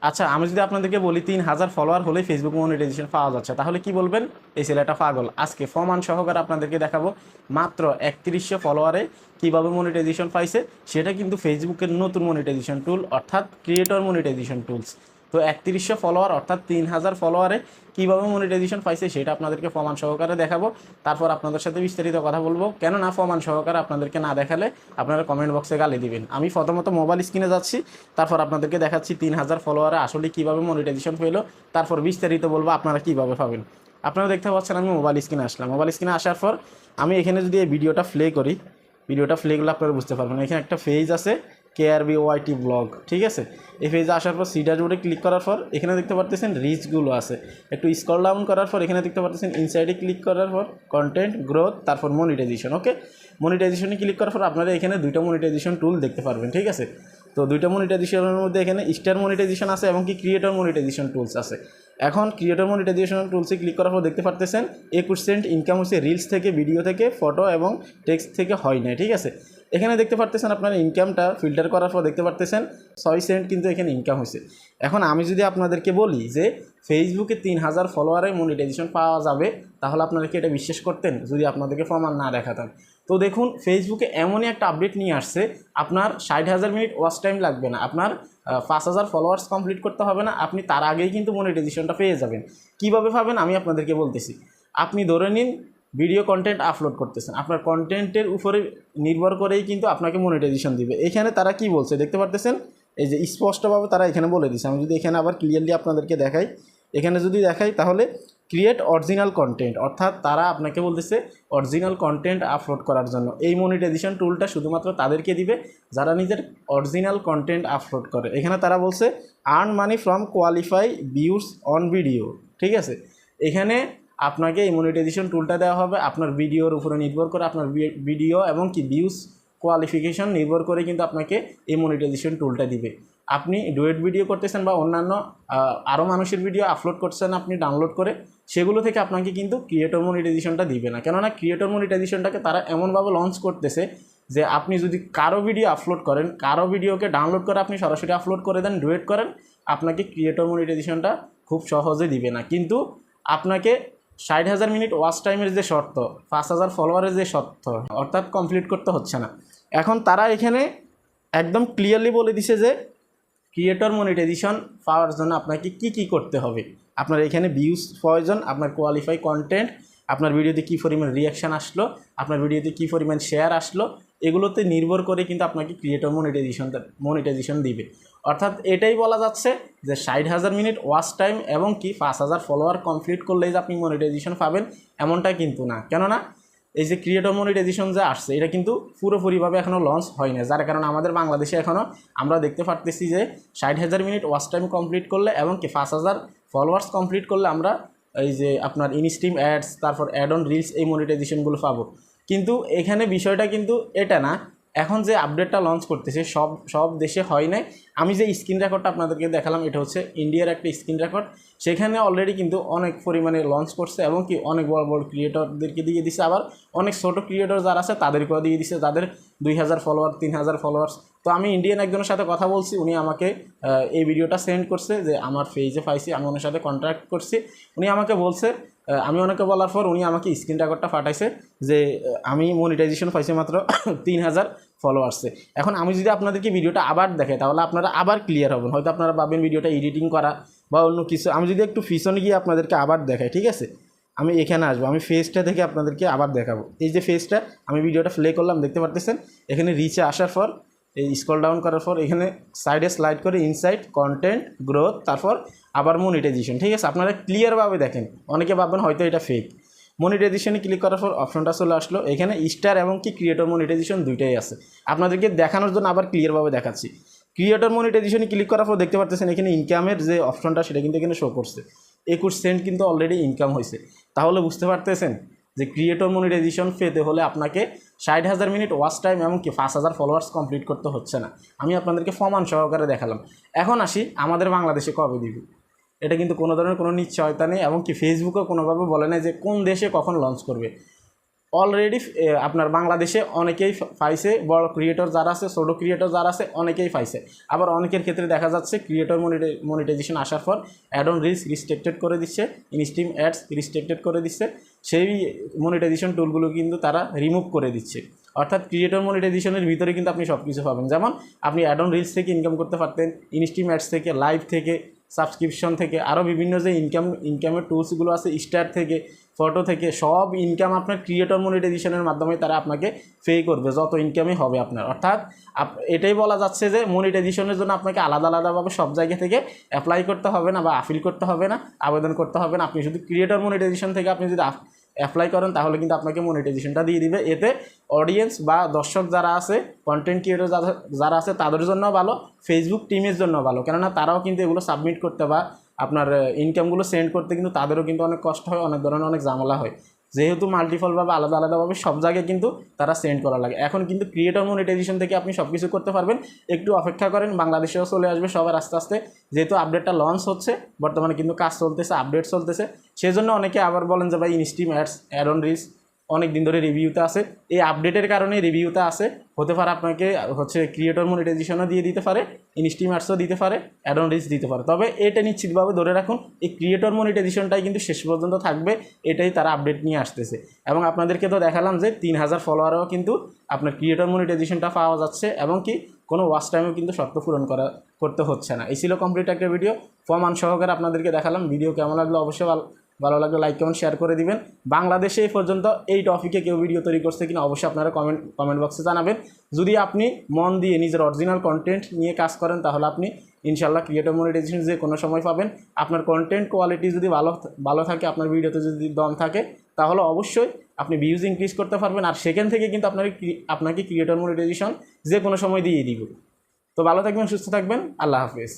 আচ্ছা, আমি যদি আপনাদেরকে বলি 3000 ফলোয়ার হলেই ফেসবুক মনিটাইজেশন পাওয়া যাচ্ছে, তাহলে কি বলবেন? এই ছেলেটা পাগল। আজকে প্রমাণ সহকারে আপনাদেরকে দেখাবো মাত্র 3100 ফলোয়ারে কীভাবে মনিটাইজেশন পাইছে। সেটা কিন্তু ফেসবুকের নতুন মনিটাইজেশন টুল, অর্থাৎ ক্রিয়েটর মনিটাইজেশন টুলস। তো 3100 ফলোয়ার অর্থাৎ 3000 ফলোয়ারে কীভাবে মনিটাইজেশন পাইছে সেটা আপনাদেরকে প্রমাণ সহকারে দেখাবো। তারপর আপনাদের সাথে বিস্তারিত কথা বলবো। কেননা প্রমাণ সহকারে আপনাদেরকে না দেখালে আপনারা কমেন্ট বক্সে গালি দিবেন। আমি প্রথমত মোবাইল স্ক্রিনে যাচ্ছি, তারপর আপনাদেরকে দেখাচ্ছি 3000 ফলোয়ারে আসলে কীভাবে মনিটাইজেশন পেলো, তারপর বিস্তারিত বলবো আপনারা কীভাবে পাবেন। আপনারা দেখতে পাচ্ছেন আমি মোবাইল স্ক্রিনে আসলাম। মোবাইল স্ক্রিনে আসার পর আমি এখানে যদি এই ভিডিওটা প্লে করি, ভিডিওটা প্লে করলে আপনারা বুঝতে পারবেন। এখানে একটা পেজ আছে KRBYT ব্লগ, ঠিক আছে। এই পেজে আসার পর সি ড্যাশবোর্ডে ক্লিক করার পর এখানে দেখতে পারতেছেন রিচগুলো আছে। একটু স্ক্রল ডাউন করার পর এখানে দেখতে পারতেছেন ইনসাইডে ক্লিক করার পর কন্টেন্ট গ্রোথ, তারপর মনিটাইজেশন। ওকে, মনিটাইজেশনে ক্লিক করার পর আপনারা এখানে দুইটা মনিটাইজেশন টুল দেখতে পারবেন, ঠিক আছে। তো দুইটা মনিটাইজেশনের মধ্যে এখানে স্টার মনিটাইজেশন আছে এবং কি ক্রিয়েটর মনিটাইজেশন টুলস আছে। এখন ক্রিয়েটর মনিটাইজেশন টুলসে ক্লিক করার পর দেখতে পারতেছেন 21% ইনকাম হচ্ছে রিলস থেকে, ভিডিও থেকে, ফটো এবং টেক্সট থেকে হয় না, ঠিক আছে। এখানে দেখতে পারতেছেন আপনার ইনকামটা ফিল্টার করার পর দেখতে পারতেছেন 6 সেন্ট কিন্তু এখানে ইনকাম হয়েছে। এখন আমি যদি আপনাদেরকে বলি যে ফেসবুকে 3000 ফলোয়ারে মনিটাইজেশন পাওয়া যাবে, তাহলে আপনারা কি এটা বিশ্বাস করতেন যদি আপনাদেরকে প্রমাণ না দেখাতাম? তো দেখুন, ফেসবুকে এমনই একটা আপডেট নিয়ে আসছে, আপনার 60,000 মিনিট ওয়াচ টাইম লাগবে না, আপনার 5000 ফলোয়ার্স কমপ্লিট করতে হবে না, আপনি তার আগেই কিন্তু মনিটাইজেশনটা পেয়ে যাবেন। কীভাবে পাবেন আমি আপনাদেরকে বলতেছি। আপনি ধরে নিন ভিডিও কন্টেন্ট আপলোড করতেছেন, আপনার কন্টেন্টের উপরে নির্ভর করেই কিন্তু আপনাকে মনিটাইজেশন দিবে। এখানে তারা কি বলছে দেখতে পারতেছেন, এই যে স্পষ্টভাবে তারা এখানে বলে দিচ্ছে। আমি যদি এখানে আবার ক্লিয়ারলি আপনাদেরকে দেখাই, এখানে যদি দেখাই তাহলে ক্রিয়েট অরিজিনাল কন্টেন্ট, অর্থাৎ তারা আপনাকে বলতেছে অরিজিনাল কন্টেন্ট আপলোড করার জন্য এই মনিটাইজেশন টুলটা শুধুমাত্র তাদেরকে দিবে যারা নিজের অরিজিনাল কন্টেন্ট আপলোড করে। এখানে তারা বলছে earn money from qualify views on video, ঠিক আছে। এখানে আপনাকে এই মনিটাইজেশন টুলটা দেওয়া হবে আপনার ভিডিওর উপরে নির্ভর করে, আপনার ভিডিও এবং কি ভিউস কোয়ালিফিকেশন নির্ভর করে কিন্তু আপনাকে এই মনিটাইজেশন টুলটা দিবে। আপনি ডুয়েট ভিডিও করতেছেন বা অন্যান্য আরও মানুষের ভিডিও আপলোড করছেন আপনি ডাউনলোড করে, সেগুলো থেকে আপনাকে কিন্তু ক্রিয়েটর মনিটাইজেশনটা দিবে না। কেননা ক্রিয়েটর মনিটাইজেশনটাকে তারা এমনভাবে লঞ্চ করতেছে যে আপনি যদি কারো ভিডিও আপলোড করেন, কারো ভিডিওকে ডাউনলোড করে আপনি সরাসরি আপলোড করে দেন, ডুয়েট করেন, আপনাকে ক্রিয়েটর মনিটাইজেশনটা খুব সহজে দিবে না। কিন্তু আপনাকে 60,000 মিনিট ওয়াচ টাইমের যে শর্ত, 5000 ফলোয়ারের যে শর্ত, অর্থাৎ কমপ্লিট করতে হচ্ছে না। এখন তারা এখানে একদম ক্লিয়ারলি বলে দিছে যে ক্রিয়েটর মনিটাইজেশন পাওয়ার জন্য আপনাকে কি করতে হবে। আপনার এখানে ভিউজ প্রয়োজন, আপনার কোয়ালিফাই কন্টেন্ট, আপনার ভিডিওতে কী পরিমাণ রিয়াকশান আসলো, আপনার ভিডিওতে কী পরিমাণ শেয়ার আসলো, এগুলোতে নির্ভর করে কিন্তু আপনাকে ক্রিয়েটর মনিটাইজেশন দিবে। অর্থাৎ এটাই বলা যাচ্ছে যে 60,000 মিনিট ওয়াচ টাইম এবং কি 5000 ফলোয়ার কমপ্লিট করলেই যে আপনি মনিটাইজেশন পাবেন এমনটা কিন্তু না। কেননা এই যে ক্রিয়েটর মনিটাইজেশন যে আসছে এটা কিন্তু পুরোপুরিভাবে এখনও লঞ্চ হয় না, যার কারণে আমাদের বাংলাদেশে এখনও আমরা দেখতে পারতেছি যে 60,000 মিনিট ওয়াচ টাইম কমপ্লিট করলে এবং কি 5000 ফলোয়ার্স কমপ্লিট করলে আমরা এই যে আপনার ইনস্ট্রিম অ্যাডস, তারপর অ্যাড অন রিলস, এই মনিটাইজেশনগুলো পাবো। কিন্তু এখানে বিষয়টা কিন্তু এটা না। এখন যে আপডেটটা লঞ্চ করতেছে সব দেশে হয় নাই। আমি যে স্ক্রিন রেকর্ডটা আপনাদেরকে দেখালাম এটা হচ্ছে ইন্ডিয়ার একটা স্ক্রিন রেকর্ড। সেখানে অলরেডি কিন্তু অনেক পরিমাণে লঞ্চ করছে এবং কি অনেক বড় বড় ক্রিয়েটরদেরকে দিয়ে দিছে, আবার অনেক ছোটো ক্রিয়েটর যারা আছে তাদেরকেও দিয়ে দিছে, যাদের 2000 ফলোয়ার, 3000 ফলোয়ার্স। তো আমি ইন্ডিয়ান একজনের সাথে কথা বলছি, উনি আমাকে এই ভিডিওটা সেন্ড করছে যে আমার পেজে পাইছি, আমি ওনার সাথে কন্ট্যাক্ট করছি। উনি আমাকে বলছে, আমি অনেকে বলার পর উনি আমাকে স্ক্রিন রেকর্ডটা পাঠাইছে যে আমি মনিটাইজেশন পাইছি মাত্র 3000 ফলোয়ার্সে। এখন আমি যদি আপনাদেরকে ভিডিওটা আবার দেখাই তাহলে আপনারা আবার ক্লিয়ার হবেন। হয়তো আপনারা ভাবেন ভিডিওটা এডিটিং করা বা অন্য কিছু। আমি যদি একটু পিছনে গিয়ে আপনাদেরকে আবার দেখাই, ঠিক আছে, আমি এখানে আসবো, আমি ফেসটা থেকে আপনাদেরকে আবার দেখাবো। এই যে ফেসটা, আমি ভিডিওটা প্লে করলাম, দেখতে পারতেছেন এখানে রিচে আসার পর এই স্ক্রল ডাউন করার পর এখানে সাইডে স্লাইড করে ইনসাইট, কন্টেন্ট, গ্রোথ, তারপর আবার মনিটাইজেশন, ঠিক আছে। আপনারা ক্লিয়ারভাবে দেখেন, অনেকে ভাববেন হয়তো এটা ফেক। মনিটাইজেশনে ক্লিক করার পর অপশনটা চলে আসলো, এখানে স্টার এবং কি ক্রিয়েটর মনিটাইজেশন দুইটাই আছে। আপনাদেরকে দেখানোর জন্য আবার ক্লিয়ারভাবে দেখাচ্ছি। ক্রিয়েটর মনিটাইজেশনে ক্লিক করার পর দেখতে পারতেছেন এখানে ইনকামের যে অপশনটা সেটা কিন্তু এখানে শো করছে, 21 সেন্ট কিন্তু অলরেডি ইনকাম হয়েছে। তাহলে বুঝতে পারতেছেন যে ক্রিয়েটর মনিটাইজেশন পেতে হলে আপনাকে 60,000 মিনিট ওয়াচ টাইম এবং কি 5000 ফলোয়ার্স কমপ্লিট করতে হচ্ছে না। আমি আপনাদেরকে প্রমাণ সহকারে দেখালাম। এখন আসি আমাদের বাংলাদেশে কবে দিবে, এটা কিন্তু কোনো ধরনের কোনো নিশ্চয়তা নেই এবং কি ফেসবুকও কোনোভাবে বলে না যে কোন দেশে কখন লঞ্চ করবে। অলরেডি আপনার বাংলাদেশে অনেকেই পাইছে, বড় ক্রিয়েটর যারা আছে, ছোটো ক্রিয়েটর যারা আছে অনেকেই পাইছে। আবার অনেকের ক্ষেত্রে দেখা যাচ্ছে ক্রিয়েটর মনিটাইজেশন আসার পর অ্যাড অন রিলস রিস্ট্রিক্টেড করে দিচ্ছে, ইনস্ট্রিম অ্যাডস রিস্ট্রিক্টেড করে দিচ্ছে, সেই মনিটাইজেশন টুলগুলো কিন্তু তারা রিমুভ করে দিচ্ছে। অর্থাৎ ক্রিয়েটর মনিটাইজেশনের ভিতরে কিন্তু আপনি সব কিছু পাবেন, যেমন আপনি অ্যাড অন রিলস থেকে ইনকাম করতে পারতেন, ইনস্ট্রিম অ্যাডস থেকে, লাইভ থেকে, সাবস্ক্রিপশন থেকে, আরও বিভিন্ন যে ইনকামের টুলসগুলো আছে, স্টার থেকে, ফটো থেকে, সব ইনকাম আপনার ক্রিয়েটর মনিটাইজেশনের মাধ্যমে তারা আপনাকে পে করবে, যত ইনকামই হবে আপনার। অর্থাৎ এটাই বলা যাচ্ছে যে মনিটাইজেশনের জন্য আপনাকে আলাদা আলাদাভাবে সব জায়গা থেকে অ্যাপ্লাই করতে হবে না বা আপিল করতে হবে না, আবেদন করতে হবে না। আপনি শুধু ক্রিয়েটর মনিটাইজেশন থেকে আপনি যদি অ্যাপ্লাই করেন তাহলে কিন্তু আপনাকে মনিটাইজেশনটা দিয়ে দিবে। এতে অডিয়েন্স বা দর্শক যারা আছে, কন্টেন্ট ক্রিয়েটর যারা আছে তাদের জন্য ভালো, ফেসবুক টিমের জন্য ভালো, কেননা তারাও কিন্তু এগুলো সাবমিট করতে বা আপনার ইনকামগুলো সেন্ড করতে কিন্তু তাদেরও কিন্তু অনেক কষ্ট হয়, অনেক ধরনের অনেক ঝামেলা হয়, যেহেতু মাল্টিপলভাবে আলাদা আলাদাভাবে সব জায়গায় কিন্তু তারা সেন্ড করা লাগে। এখন কিন্তু ক্রিয়েটর মনিটাইজেশন থেকে আপনি সব কিছু করতে পারবেন। একটু অপেক্ষা করেন, বাংলাদেশেও চলে আসবে সবার আস্তে আস্তে, যেহেতু আপডেটটা লঞ্চ হচ্ছে, বর্তমানে কিন্তু কাজ চলতেছে, আপডেট চলতেছে। সেজন্য অনেকে আবার বলেন যে ভাই instream ads, ad on reels অনেক দিন ধরে রিভিউতে আছে, এই আপডেটের কারণে রিভিউতে আছে, হতে পারে আপনাকে ক্রিয়েটর মনিটাইজেশনও দিয়ে দিতে পারে, ইনস্ট্রিম অ্যাডসও দিতে পারে, অ্যাড অন রিলস দিতে পারে। তবে এটা নিশ্চিতভাবে ধরে রাখুন, এই ক্রিয়েটর মনিটাইজেশনটাই কিন্তু শেষ পর্যন্ত থাকবে, এটাই তারা আপডেট নিয়ে আসতেছে। এবং আপনাদেরকে তো দেখালাম যে 3000 ফলোয়ারও কিন্তু আপনার ক্রিয়েটর মনিটাইজেশনটা পাওয়া যাচ্ছে, এবং কি কোনো ওয়াচ টাইমেও কিন্তু শর্ত পূরণ করতে হচ্ছে না। এই ছিল কমপ্লিট একটা ভিডিও, প্রমাণ সহকারে আপনাদেরকে দেখালাম। ভিডিও কেমন লাগলো অবশ্যই ভালো লাগলে লাইক কমেন্ট শেয়ার করে দিবেন। বাংলাদেশে এই পর্যন্ত এই টপিকে কেউ ভিডিও তৈরি করছে কিনা অবশ্যই আপনারা কমেন্ট বক্সে জানাবেন। যদি আপনি মন দিয়ে নিজের অরিজিনাল কন্টেন্ট নিয়ে কাজ করেন তাহলে আপনি ইনশাল্লাহ ক্রিয়েটর মনিটাইজেশন যে কোনো সময় পাবেন। আপনার কন্টেন্ট কোয়ালিটি যদি ভালো থাকে, আপনার ভিডিওতে যদি দম থাকে, তাহলে অবশ্যই আপনি ভিউজ ইনক্রিজ করতে পারবেন, আর সেখান থেকে কিন্তু আপনাকে ক্রিয়েটর মনিটাইজেশন যে কোনো সময় দিয়ে দিব। তো ভালো থাকবেন, সুস্থ থাকবেন, আল্লাহ হাফেজ।